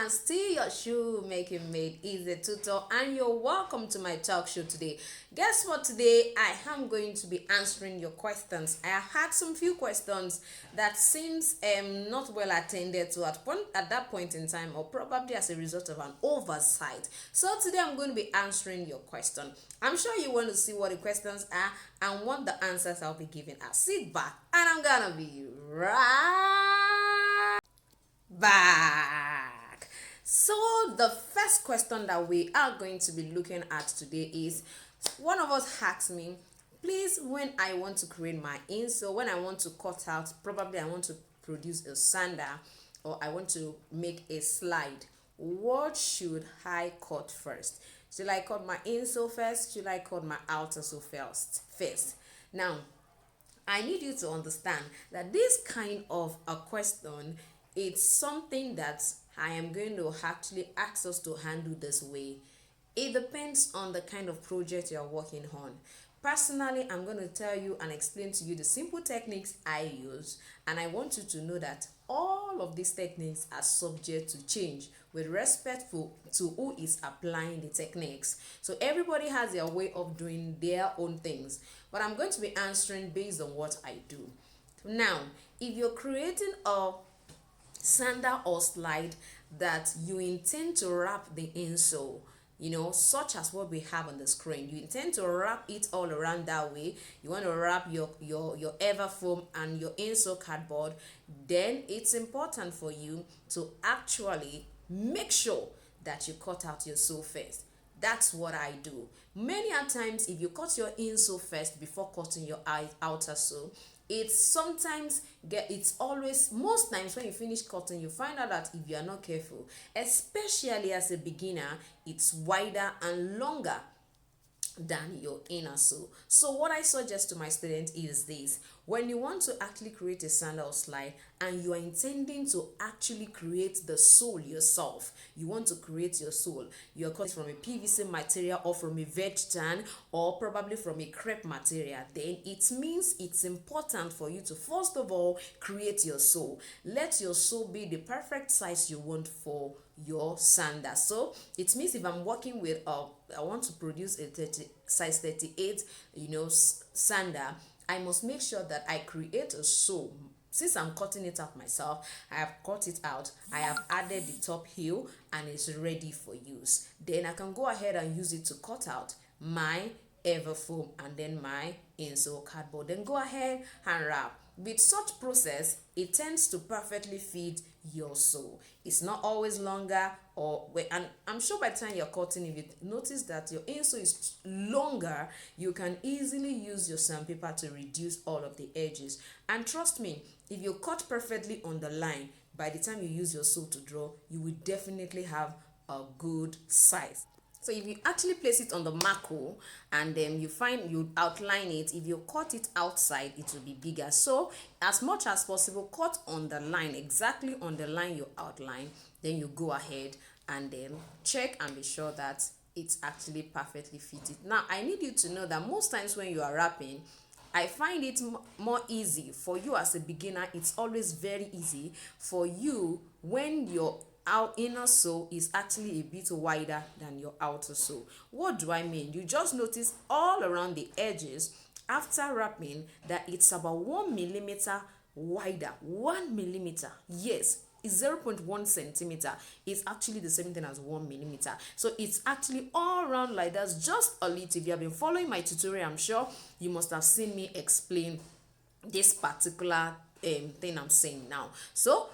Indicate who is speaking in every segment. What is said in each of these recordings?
Speaker 1: everyone, still your shoemaking made easy tutor, and you're welcome to my talk show today. Guess what? Today I am going to be answering your questions. I have had some few questions that seems not well attended to at that point in time, or probably as a result of an oversight. So today I'm going to be answering your question. I'm sure you want to see what the questions are and what the answers I'll be giving are. Sit back and I'm gonna be right back. So the first question that we are going to be looking at today is, one of us asked me, please, when I want to create my insole, when I want to cut out, probably I want to produce a sandal, or I want to make a slide, what should I cut first? Should I cut my insole first? Should I cut my outer sole first? Now, I need you to understand that this kind of a question, it's something that I am going to actually ask us to handle this way. It depends on the kind of project you're working on. Personally, I'm going to tell you and explain to you the simple techniques I use, and I want you to know that all of these techniques are subject to change with respect to who is applying the techniques. So everybody has their way of doing their own things, but I'm going to be answering based on what I do. Now, if you're creating a sandal or slide that you intend to wrap the insole, such as what we have on the screen, you intend to wrap it all around that way, you want to wrap your Everfoam and your insole cardboard, then it's important for you to actually make sure that you cut out your sole first. That's what I do. Many a times, if you cut your insole first before cutting your outer sole, it's always, most times when you finish cutting, you find out that if you are not careful, especially as a beginner, it's wider and longer than your inner sole. So what I suggest to my students is this: when you want to actually create a sandal slide and you are intending to actually create the sole yourself, you want to create your sole, you're cutting from a PVC material or from a veg tan or probably from a crepe material, then it means it's important for you to first of all create your sole. Let your sole be the perfect size you want for your sandal. So it means if I'm working with I want to produce a size 38 sandal, I must make sure that I create a sole. Since I'm cutting it out myself, I have cut it out, I have added the top heel, and it's ready for use. Then I can go ahead and use it to cut out my Everfoam and then my insole cardboard. Then go ahead and wrap. With such process, it tends to perfectly fit your sole. It's not always longer, and I'm sure by the time you're cutting, if you notice that your insole is longer, you can easily use your sandpaper to reduce all of the edges. And trust me, if you cut perfectly on the line, by the time you use your sole to draw, you will definitely have a good size. So if you actually place it on the macro and then you outline it, if you cut it outside, it will be bigger. So as much as possible, cut on the line, exactly on the line you outline. Then you go ahead and then check and be sure that it's actually perfectly fitted. Now, I need you to know that most times when you are wrapping, I find it more easy for you as a beginner. It's always very easy for you when our inner sole is actually a bit wider than your outer sole. What do I mean? You just notice all around the edges after wrapping that it's about 1 millimeter wider. 1 millimeter, yes, it's 0.1 centimeter. It's actually the same thing as 1 millimeter. So it's actually all around like that, just a little. If you have been following my tutorial, I'm sure you must have seen me explain this particular thing I'm saying now. So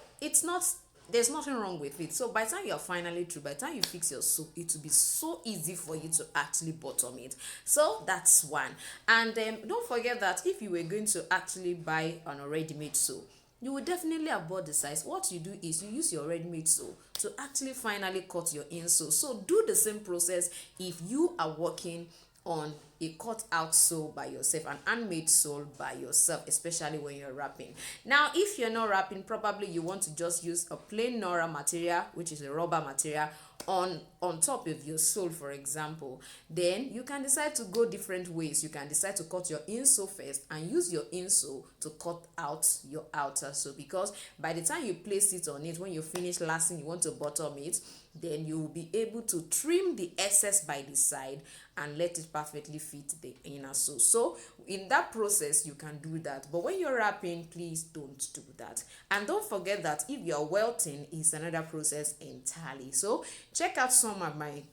Speaker 1: there's nothing wrong with it. So by the time you're finally through, by the time you fix your sole, it will be so easy for you to actually bottom it. So that's one. And don't forget that if you were going to actually buy an ready-made sole, you will definitely have bought the size. What you do is you use your ready-made sole to actually finally cut your insole. So do the same process if you are working on a cut out sole by yourself, an handmade sole by yourself, especially when you're wrapping. Now if you're not wrapping, probably you want to just use a plain Nora material, which is a rubber material, on top of your sole, for example. Then you can decide to go different ways. You can decide to cut your insole first and use your insole to cut out your outer sole, because by the time you place it on it, when you finish lacing, you want to bottom it, then you will be able to trim the excess by the side and let it perfectly fit the inner sole. So in that process you can do that, but when you're wrapping, please don't do that. And don't forget that if you're welting, is another process entirely. So check out some of my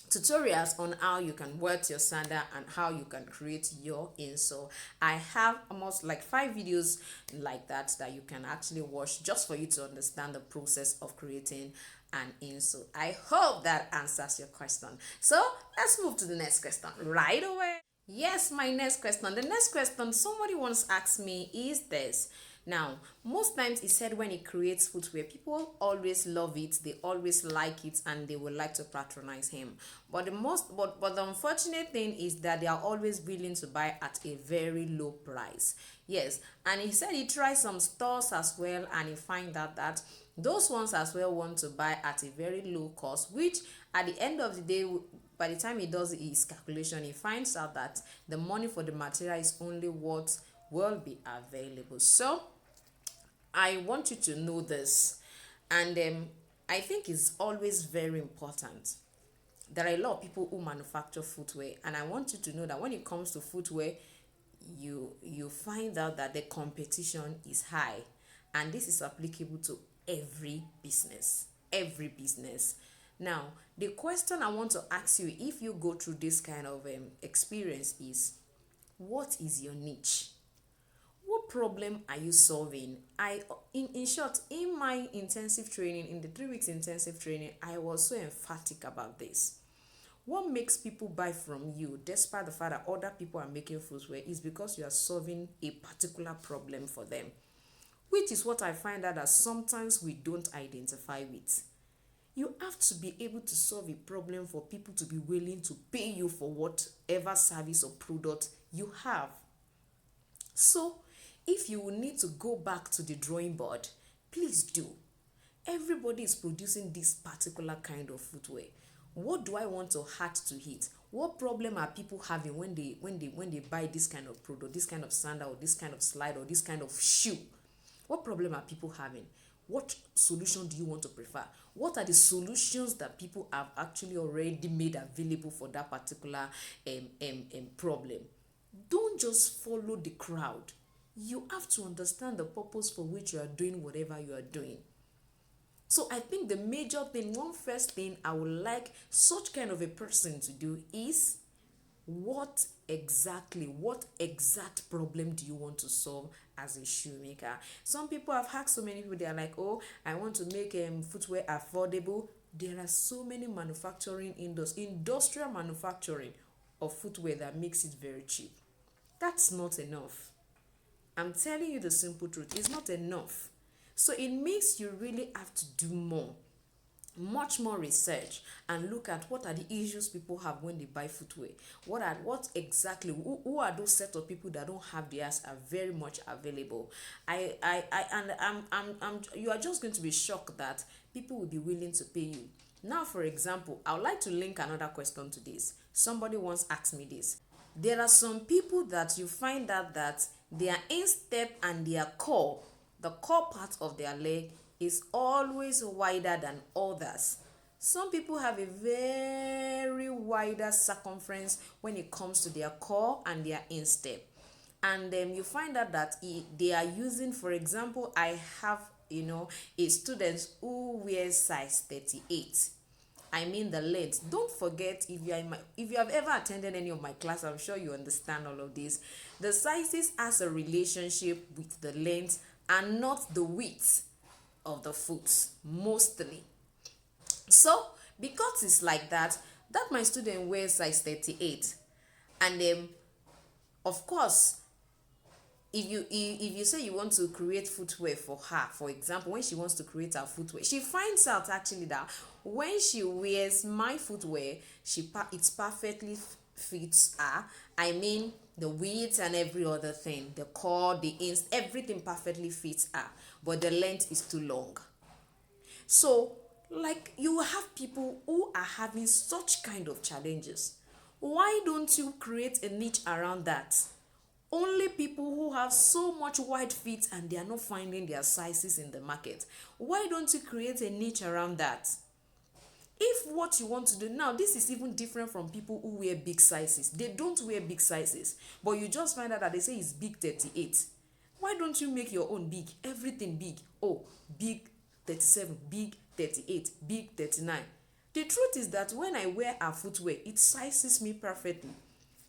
Speaker 1: tutorials on how you can welt your sandal and how you can create your insole. I have almost like 5 videos like that you can actually watch just for you to understand the process of creating an insole. I hope that answers your question. So let's move to the next question right away. Yes, my next question. The next question somebody once asked me is this. Now, most times he said when he creates footwear, people always love it, they always like it, and they would like to patronize him. But the unfortunate thing is that they are always willing to buy at a very low price. Yes, and he said he tried some stores as well, and he find out that those ones as well want to buy at a very low cost, which at the end of the day, by the time he does his calculation, he finds out that the money for the material is only what will be available. So I want you to know this, and I think it's always very important. There are a lot of people who manufacture footwear, and I want you to know that when it comes to footwear, you find out that the competition is high, and this is applicable to every business. Now the question I want to ask you, if you go through this kind of experience, is what is your niche? What problem are you solving? In short, in my intensive training, in the 3 weeks intensive training, I was so emphatic about this. What makes people buy from you, despite the fact that other people are making footwear, is because you are solving a particular problem for them, which is what I find out that sometimes we don't identify with. You have to be able to solve a problem for people to be willing to pay you for whatever service or product you have. So if you will need to go back to the drawing board, please do. Everybody is producing this particular kind of footwear. What do I want to add to it? What problem are people having when they buy this kind of product, this kind of sandal, or this kind of slide, or this kind of shoe? What problem are people having? What solution do you want to prefer? What are the solutions that people have actually already made available for that particular problem? Don't just follow the crowd. You have to understand the purpose for which you are doing whatever you are doing. So I think the major thing, one first thing I would like such kind of a person to do is, what exact problem do you want to solve as a shoemaker? Some people have asked, so many people, they are like, oh, I want to make footwear affordable. There are so many manufacturing industrial manufacturing of footwear that makes it very cheap. That's not enough. I'm telling you the simple truth, it's not enough. So it makes you really have to do much more research and look at what are the issues people have when they buy footwear. Who are those set of people that don't have theirs are very much available. You are just going to be shocked that people will be willing to pay you. Now, for example, I would like to link another question to this. Somebody once asked me this. There are some people that you find out that their instep and their core, the core part of their leg, is always wider than others. Some people have a very wider circumference when it comes to their core and their instep. And you find out that they are using, for example, I have a student who wears size 38. I mean the length. Don't forget, if you have ever attended any of my class, I'm sure you understand all of this. The sizes has a relationship with the length and not the width of the foot mostly. So because it's like that my student wears size 38, and of course, if you say you want to create footwear for her, for example, when she wants to create her footwear, she finds out actually that when she wears my footwear, it's perfectly fits are. I mean the width and every other thing, the cord, the ins, everything perfectly fits are, but the length is too long. So, like, you have people who are having such kind of challenges. Why don't you create a niche around that? Only people who have so much wide feet and they are not finding their sizes in the market. Why don't you create a niche around that? If what you want to do now, this is even different from people who wear big sizes. They don't wear big sizes, but you just find out that they say it's big 38. Why don't you make your own big? Everything big. Oh, big 37, big 38, big 39. The truth is that when I wear a footwear, it sizes me perfectly.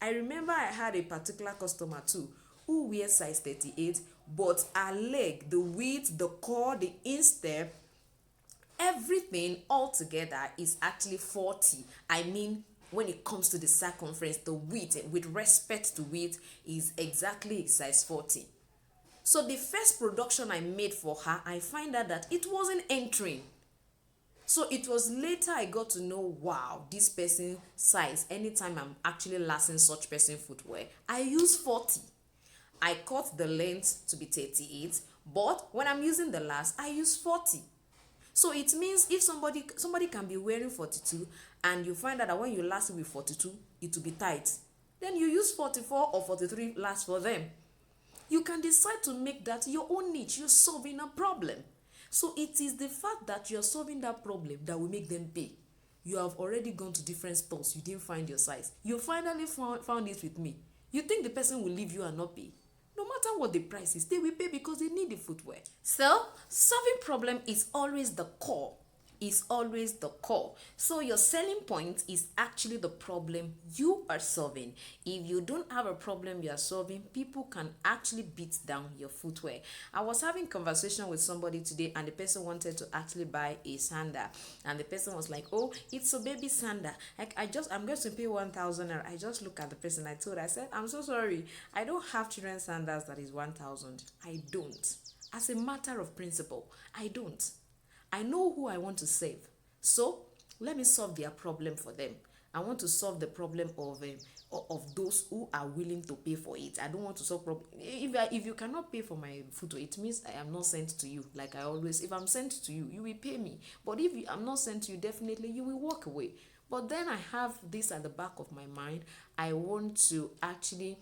Speaker 1: I remember I had a particular customer too who wears size 38, but her leg, the width, the core, the instep, everything altogether is actually 40. I mean, when it comes to the circumference, the width, with respect to width, is exactly size 40. So the first production I made for her, I find out that it wasn't entering. So it was later I got to know, wow, this person size, anytime I'm actually lasting such person footwear, I use 40. I cut the length to be 38, but when I'm using the last, I use 40. So it means if somebody can be wearing 42 and you find out that when you last with 42, it will be tight, then you use 44 or 43 last for them. You can decide to make that your own niche. You're solving a problem. So it is the fact that you're solving that problem that will make them pay. You have already gone to different stores. You didn't find your size. You finally found it with me. You think the person will leave you and not pay? No matter what the price is, they will pay because they need the footwear. So, solving problem is always the core. So your selling point is actually the problem you are solving. If you don't have a problem you are solving, people can actually beat down your footwear. I was having conversation with somebody today and the person wanted to actually buy a sandal, and the person was like, oh, it's a baby sandal. Like, I'm going to pay 1,000. I just look at the person. I said, I'm so sorry, I don't have children's sandals that is 1,000. I don't. As a matter of principle, I don't. I know who I want to save. So let me solve their problem for them. I want to solve the problem of those who are willing to pay for it. I don't want to solve problem. If you cannot pay for my footwear, it means I am not sent to you. Like I always, if I'm sent to you, you will pay me. But if I'm not sent to you, definitely you will walk away. But then I have this at the back of my mind. I want to actually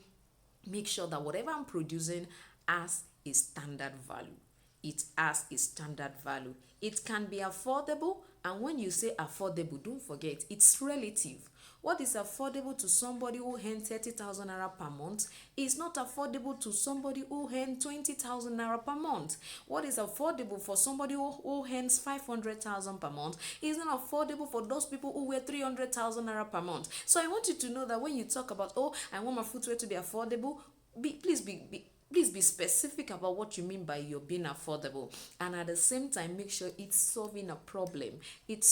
Speaker 1: make sure that whatever I'm producing has a standard value. It has a standard value. It can be affordable, and when you say affordable, don't forget, it's relative. What is affordable to somebody who earns 30,000 naira per month is not affordable to somebody who earns 20,000 naira per month. What is affordable for somebody who earns 500,000 per month is not affordable for those people who wear 300,000 naira per month. So I want you to know that when you talk about, oh, I want my footwear to be affordable, please be specific about what you mean by you're being affordable, and at the same time make sure it's solving a problem. It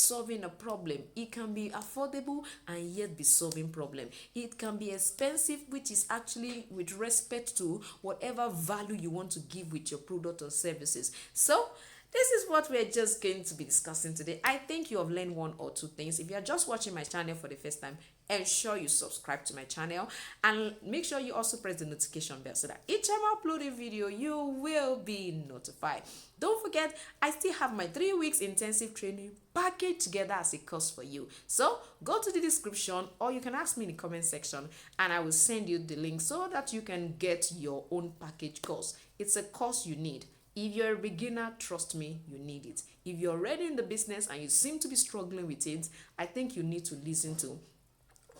Speaker 1: can be affordable and yet be solving problem. It can be expensive, which is actually with respect to whatever value you want to give with your product or services. So this is what we're just going to be discussing today. I think you have learned one or two things. If you're just watching my channel for the first time, ensure you subscribe to my channel and make sure you also press the notification bell so that each time I upload a video, you will be notified. Don't forget, I still have my 3 weeks intensive training packaged together as a course for you. So go to the description or you can ask me in the comment section and I will send you the link so that you can get your own package course. It's a course you need. If you're a beginner, trust me, you need it. If you're already in the business and you seem to be struggling with it, I think you need to listen to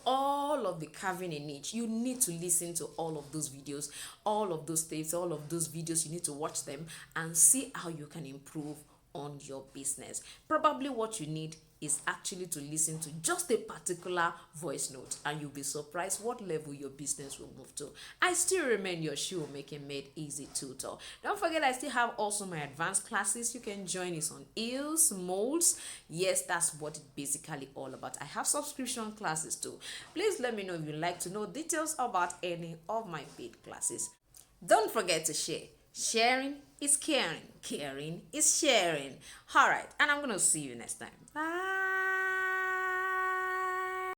Speaker 1: all of the carving a niche. You need to listen to all of those videos, all of those tapes, all of those videos. You need to watch them and see how you can improve on your business. Probably what you need is actually to listen to just a particular voice note and you'll be surprised what level your business will move to. I still remain your Shoemaking Made Easy tutor. Don't forget, I still have also my advanced classes. You can join us on heels, molds. Yes, that's what it's basically all about. I have subscription classes too. Please let me know if you'd like to know details about any of my paid classes. Don't forget to share. Sharing is caring. Caring is sharing. All right, and I'm going to see you next time. Bye.